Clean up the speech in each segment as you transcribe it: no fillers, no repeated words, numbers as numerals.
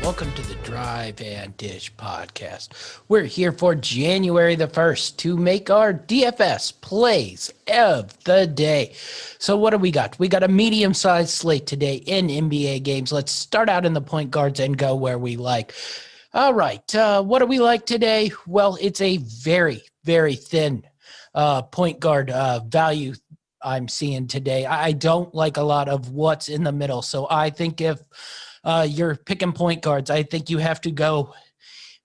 Welcome to the Drive and Dish podcast. We're here for January the 1st to make our DFS plays of the day. So what do we got? We got a medium-sized slate today in NBA games. Let's start out in the point guards and go where we like. All right, what do we like today? Well, it's a very, very thin point guard value I'm seeing today. I don't like a lot of what's in the middle. So I think if you're picking point guards, I think you have to go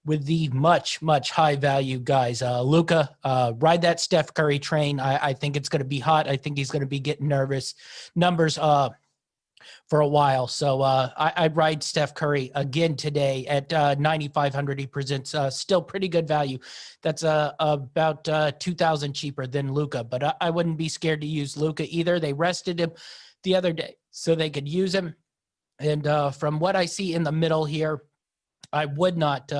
with the much, much high value guys. Luka, ride that Steph Curry train. I think it's going to be hot. I think he's going to be getting nervous numbers for a while. So I'd ride Steph Curry again today at 9,500. He presents still pretty good value. That's about 2,000 cheaper than Luka, but I wouldn't be scared to use Luka either. They rested him the other day so they could use him. And from what I see in the middle here, I would not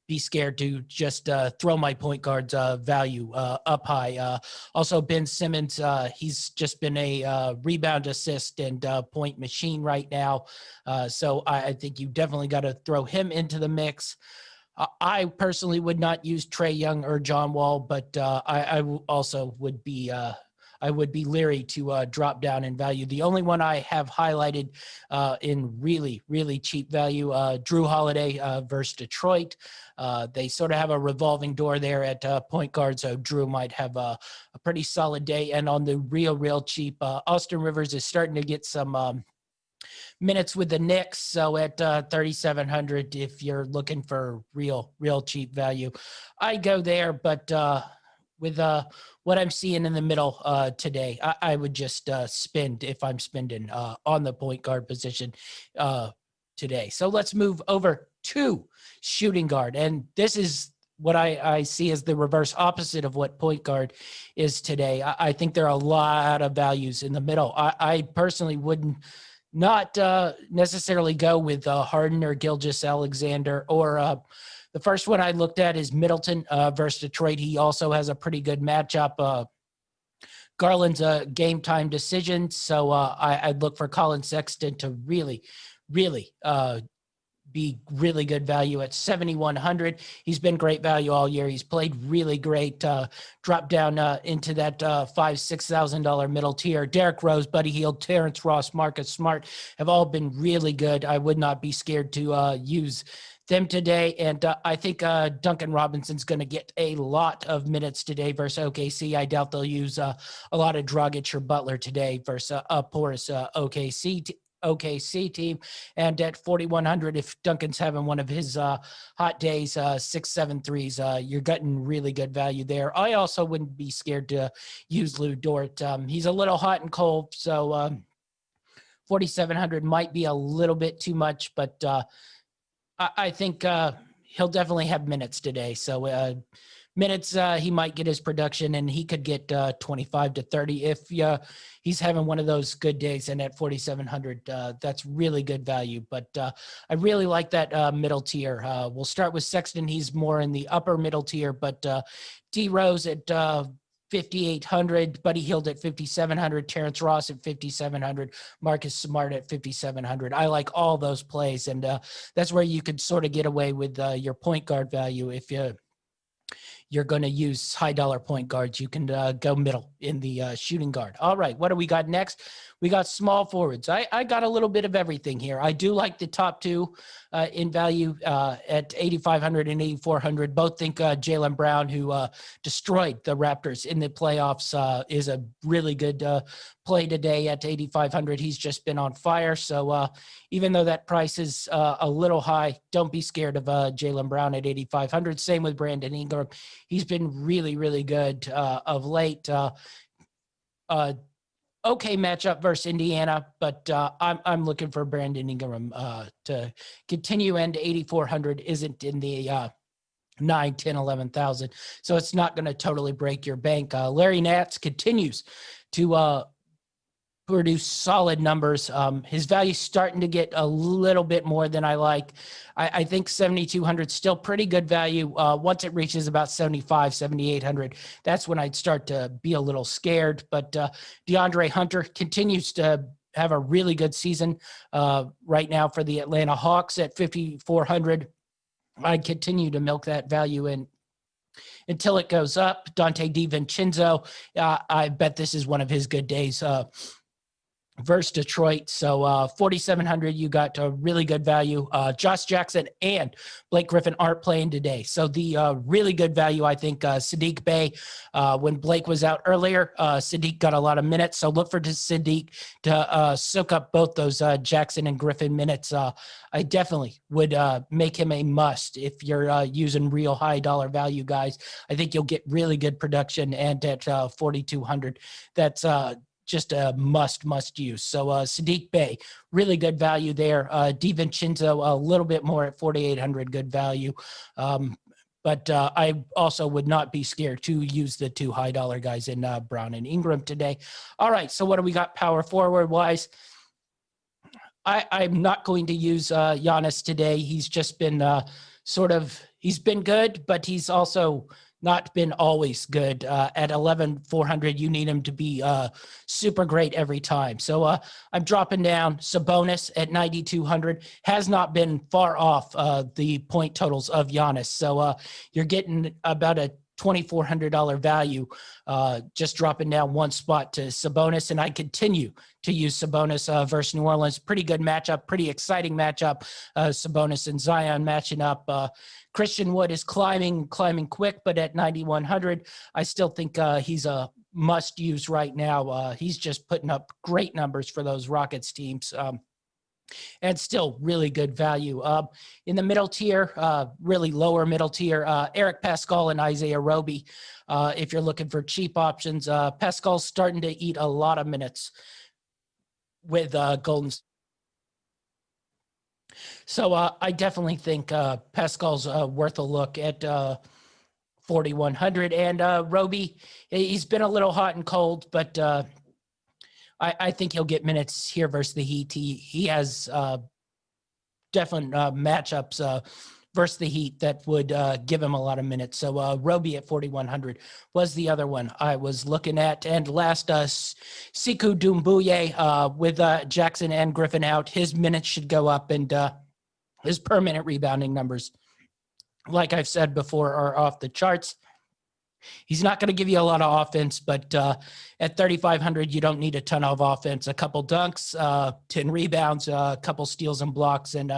be scared to just throw my point guard's value up high. Also, Ben Simmons, he's just been a rebound, assist, and point machine right now. So I think you definitely got to throw him into the mix. I personally would not use Trae Young or John Wall, but I also would be I would be leery to drop down in value. The only one I have highlighted in really, really cheap value, Drew Holiday versus Detroit. They sort of have a revolving door there at point guard, so Drew might have a pretty solid day. And on the real cheap, Austin Rivers is starting to get some minutes with the Knicks. So at 3,700, if you're looking for real cheap value, I go there. But with what I'm seeing in the middle today, I would just spend if I'm spending on the point guard position today. So let's move over to shooting guard. And this is what I see as the reverse opposite of what point guard is today. I think there are a lot of values in the middle. I personally wouldn't not necessarily go with Harden or Gilgeous-Alexander or the first one I looked at is Middleton versus Detroit. He also has a pretty good matchup. Garland's a game time decision, so I'd look for Colin Sexton to really be really good value at 7,100. He's been great value all year. He's played really great. Drop down into that $5,000-$6,000 middle tier. Derrick Rose, Buddy Hield, Terrence Ross, Marcus Smart have all been really good. I would not be scared to use them today. And I think Duncan Robinson's going to get a lot of minutes today versus OKC. I doubt they'll use a lot of Dragic or Butler today versus a porous OKC team. And at 4,100, if Duncan's having one of his hot days, 6-7 threes, you're getting really good value there. I also wouldn't be scared to use Lou Dort. He's a little hot and cold, so 4,700 might be a little bit too much, but I think he'll definitely have minutes today. So minutes, he might get his production, and he could get 25 to 30 if he's having one of those good days. And at 4,700, that's really good value. But I really like that middle tier. We'll start with Sexton. He's more in the upper middle tier, but D Rose at 5,800, Buddy Hield at 5,700, Terrence Ross at 5,700, Marcus Smart at 5,700. I like all those plays, and that's where you could sort of get away with your point guard value. If you're going to use high dollar point guards, you can go middle in the shooting guard. All right, what do we got next? We got small forwards. I got a little bit of everything here. I do like the top two in value at 8,500 and 8,400. Both think Jaylen Brown, who destroyed the Raptors in the playoffs, is a really good play today at 8,500. He's just been on fire. So even though that price is a little high, don't be scared of Jaylen Brown at 8,500. Same with Brandon Ingram. He's been really good of late. Okay matchup versus Indiana, but I'm looking for Brandon Ingram to continue, and 8,400 isn't in the 9, 10, 11,000. So it's not going to totally break your bank. Larry Nance continues to produce solid numbers. His value's starting to get a little bit more than I like. I think 7,200 still pretty good value. Once it reaches about 75, 7,800, that's when I'd start to be a little scared. But DeAndre Hunter continues to have a really good season right now for the Atlanta Hawks at 5,400. I'd continue to milk that value in until it goes up. Dante DiVincenzo, I bet this is one of his good days versus Detroit. So 4,700, you got a really good value. Josh Jackson and Blake Griffin aren't playing today. So the really good value, I think, Sadiq Bey, when Blake was out earlier, Sadiq got a lot of minutes. So look for Sadiq to soak up both those Jackson and Griffin minutes. I definitely would make him a must if you're using real high dollar value guys. I think you'll get really good production, and at 4,200, that's just a must use. So Sadiq Bey, really good value there. DiVincenzo, a little bit more at 4,800, good value. But I also would not be scared to use the two high dollar guys in Brown and Ingram today. All right, so what do we got power forward wise? I'm not going to use Giannis today. He's just been he's been good, but he's also not been always good. At 11,400, you need him to be super great every time. So I'm dropping down. Sabonis at 9,200 has not been far off the point totals of Giannis. So you're getting about a $2,400 value, just dropping down one spot to Sabonis. And I continue to use Sabonis versus New Orleans. Pretty good matchup, pretty exciting matchup. Sabonis and Zion matching up. Christian Wood is climbing quick, but at 9,100, I still think he's a must use right now. He's just putting up great numbers for those Rockets teams. And still really good value. In the middle tier, really lower middle tier, Eric Pascal and Isaiah Roby. If you're looking for cheap options, Pascal's starting to eat a lot of minutes with Golden State. So I definitely think Pascal's worth a look at 4,100. And Roby, he's been a little hot and cold, but I think he'll get minutes here versus the Heat. He has different matchups versus the Heat that would give him a lot of minutes. So Roby at 4,100 was the other one I was looking at. And last, Sekou Doumbouya with Jackson and Griffin out. His minutes should go up, and his per-minute rebounding numbers, like I've said before, are off the charts. He's not going to give you a lot of offense, but at 3,500, you don't need a ton of offense. A couple dunks, 10 rebounds, a couple steals and blocks, and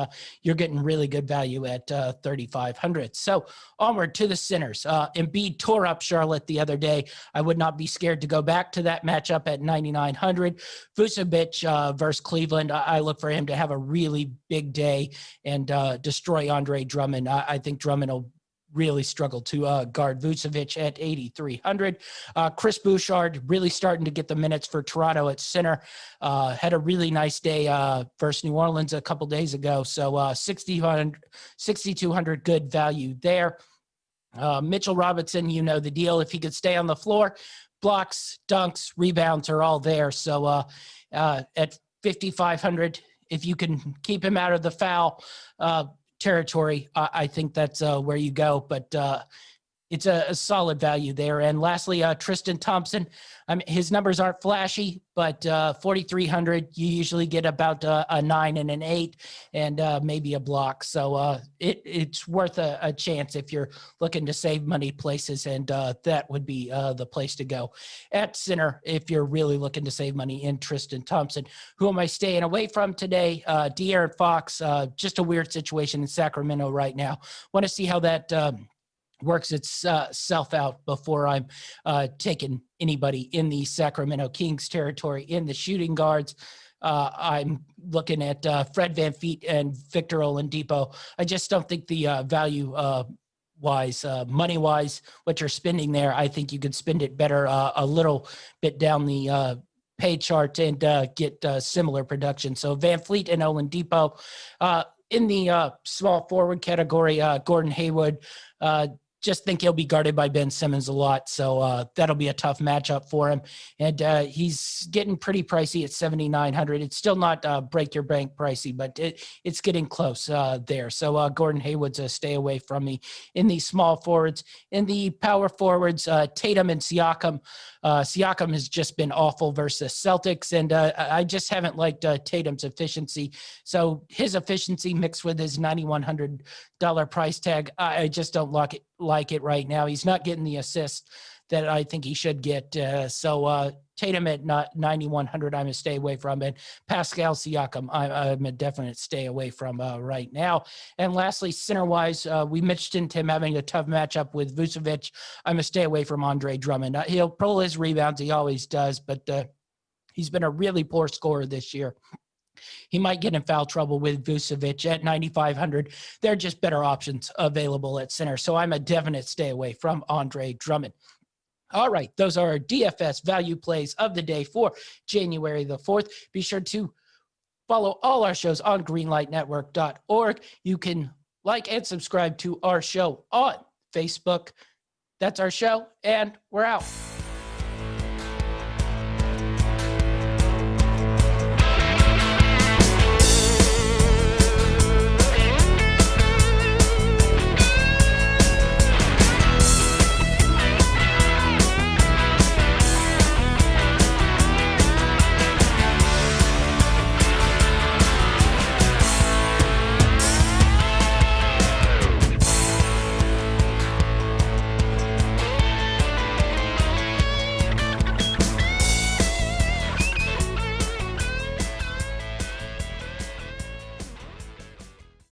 you're getting really good value at 3,500. So onward to the centers. Embiid tore up Charlotte the other day. I would not be scared to go back to that matchup at 9,900. Vucevic versus Cleveland. I look for him to have a really big day and destroy Andre Drummond. I think Drummond will really struggled to guard Vucevic at 8,300. Chris Bouchard really starting to get the minutes for Toronto at center. Had a really nice day versus New Orleans a couple days ago. So 6,200 good value there. Mitchell Robinson, you know the deal. If he could stay on the floor, blocks, dunks, rebounds are all there. So at 5,500, if you can keep him out of the foul territory, I think that's where you go, but it's a solid value there. And lastly, Tristan Thompson. His numbers aren't flashy, but 4,300, you usually get about a 9 and an 8 and maybe a block. So it's worth a chance if you're looking to save money places, and that would be the place to go. At center, if you're really looking to save money, in Tristan Thompson. Who am I staying away from today? De'Aaron Fox, just a weird situation in Sacramento right now. Want to see how that works itself out before I'm taking anybody in the Sacramento Kings territory. In the shooting guards, I'm looking at Fred VanVleet and Victor Oladipo. I just don't think the value wise, money wise, what you're spending there, I think you could spend it better a little bit down the pay chart and get similar production. So VanVleet and Oladipo. In the small forward category, Gordon Hayward, just think he'll be guarded by Ben Simmons a lot. So that'll be a tough matchup for him. And he's getting pretty pricey at 7,900. It's still not break your bank pricey, but it's getting close there. So Gordon Hayward's a stay away from me in the small forwards. In the power forwards, Tatum and Siakam. Siakam has just been awful versus Celtics, and I just haven't liked Tatum's efficiency. So his efficiency mixed with his $9,100 price tag, I just don't like it right now. He's not getting the assist that I think he should get. So Tatum at 9,100, I'm a stay away from. And Pascal Siakam, I'm a definite stay away from right now. And lastly, center-wise, we mentioned him having a tough matchup with Vucevic. I'm a stay away from Andre Drummond. He'll pull his rebounds. He always does, but he's been a really poor scorer this year. He might get in foul trouble with Vucevic at 9,500. There are just better options available at center. So I'm a definite stay away from Andre Drummond. All right, those are our DFS value plays of the day for January the 4th. Be sure to follow all our shows on greenlightnetwork.org. You can like and subscribe to our show on Facebook. That's our show, and we're out.